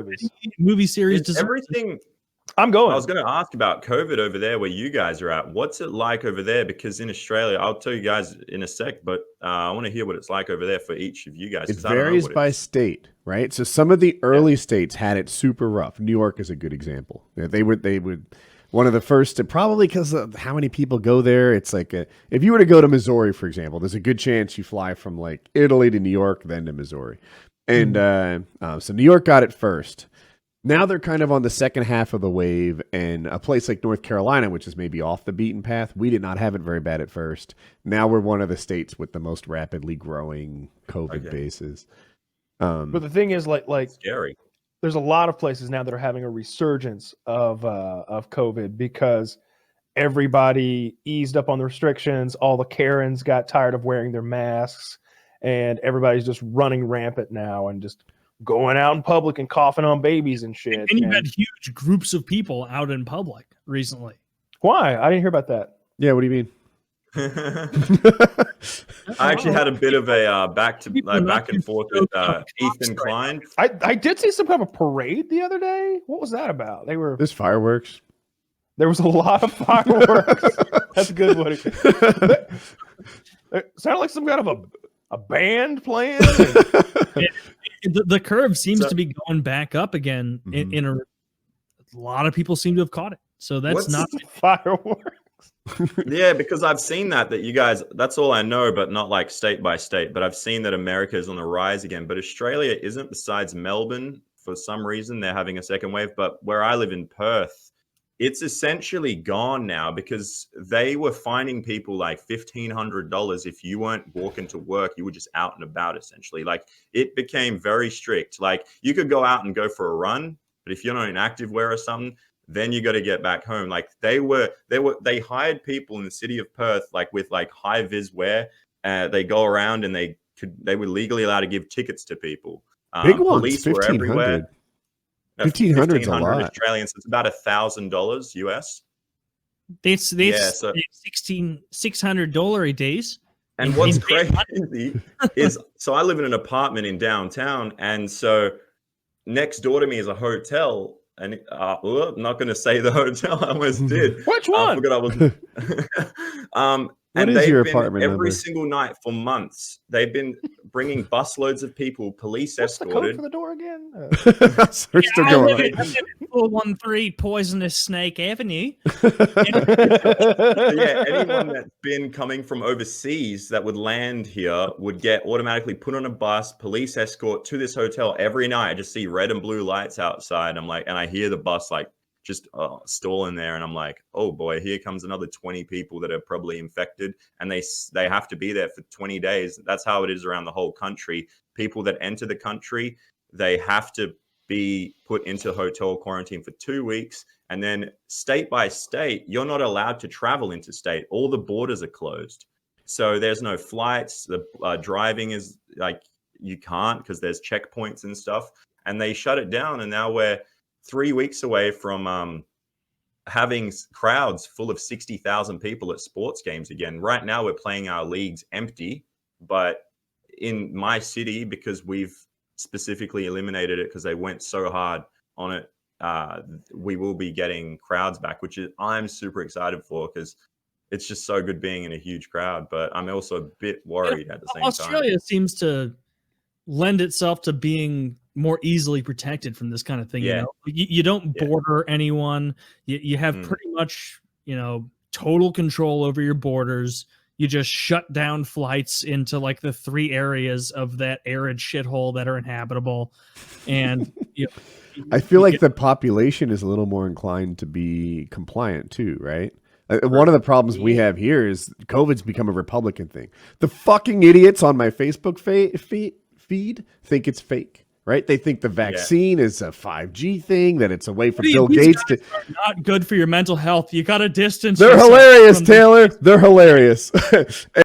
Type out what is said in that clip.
movies. Movie series. Everything. I'm going. I was going to ask about COVID over there where you guys are at. What's it like over there? Because in Australia, I'll tell you guys in a sec, but I want to hear what it's like over there for each of you guys. It varies by state, right? So some of the early states had it super rough. New York is a good example. They would one of the first, probably because of how many people go there. It's like if you were to go to Missouri, for example, there's a good chance you fly from like Italy to New York, then to Missouri. And so New York got it first. Now they're kind of on the second half of the wave, and a place like North Carolina, which is maybe off the beaten path, we did not have it very bad at first. Now we're one of the states with the most rapidly growing COVID bases. But the thing is, like scary. There's a lot of places now that are having a resurgence of COVID because everybody eased up on the restrictions. All the Karens got tired of wearing their masks, and everybody's just running rampant now and just going out in public and coughing on babies and shit. And you've had huge groups of people out in public recently. Why? I didn't hear about that. Yeah, what do you mean? I actually had a bit of a back and forth with Ethan Klein. I did see some kind of a parade the other day. What was that about? There's fireworks. There was a lot of fireworks. That's a good one. It sounded like some kind of a band playing. The curve seems to be going back up again. In a lot of people seem to have caught it. So that's not fireworks. Yeah, because I've seen that you guys, that's all I know, but not like state by state. But I've seen that America is on the rise again. But Australia isn't, besides Melbourne. For some reason, they're having a second wave. But where I live in Perth, it's essentially gone now because they were finding people like $1,500 if you weren't walking to work. You were just out and about, essentially. Like, it became very strict. Like, you could go out and go for a run, but if you're not in activewear or something, then you got to get back home. Like, they hired people in the city of Perth, like with like high vis wear. They go around and they were legally allowed to give tickets to people. Big ones, police were everywhere. 1,500 is a lot. Australian, so it's about $1,000 US. That's $1,600 days. And what's crazy is, so I live in an apartment in downtown, and so next door to me is a hotel. And I'm not going to say the hotel. I almost did. Which one? I forgot I was. What and is they've your been apartment every number? single night for months. They've been bringing busloads of people, police What's the escorted. code for the door again? We're still going on. 413 Poisonous Snake Avenue. Yeah, anyone that's been coming from overseas that would land here would get automatically put on a bus, police escort to this hotel every night. I just see red and blue lights outside. I'm like, and I hear the bus like just stalling there, and I'm like, oh boy, here comes another 20 people that are probably infected, and they have to be there for 20 days. That's how it is around the whole country. People that enter the country, they have to be put into hotel quarantine for 2 weeks, and then state by state, you're not allowed to travel interstate. All the borders are closed, so there's no flights. The driving is like, you can't, because there's checkpoints and stuff, and they shut it down. And now we're 3 weeks away from having crowds full of 60,000 people at sports games again. Right now, we're playing our leagues empty, but in my city, because we've specifically eliminated it because they went so hard on it, we will be getting crowds back, which I'm super excited for, because it's just so good being in a huge crowd. But I'm also a bit worried at the same time. Australia seems to lend itself to being more easily protected from this kind of thing. Yeah. You don't border anyone. You have pretty much, total control over your borders. You just shut down flights into like the 3 areas of that arid shithole that are inhabitable. And I feel like the population is a little more inclined to be compliant too, right? One of the problems we have here is COVID's become a Republican thing. The fucking idiots on my Facebook feed think it's fake. Right? They think the vaccine is a 5G thing, that it's a way for Bill Gates to... not good for your mental health. You got to distance They're hilarious, Taylor. They're hilarious.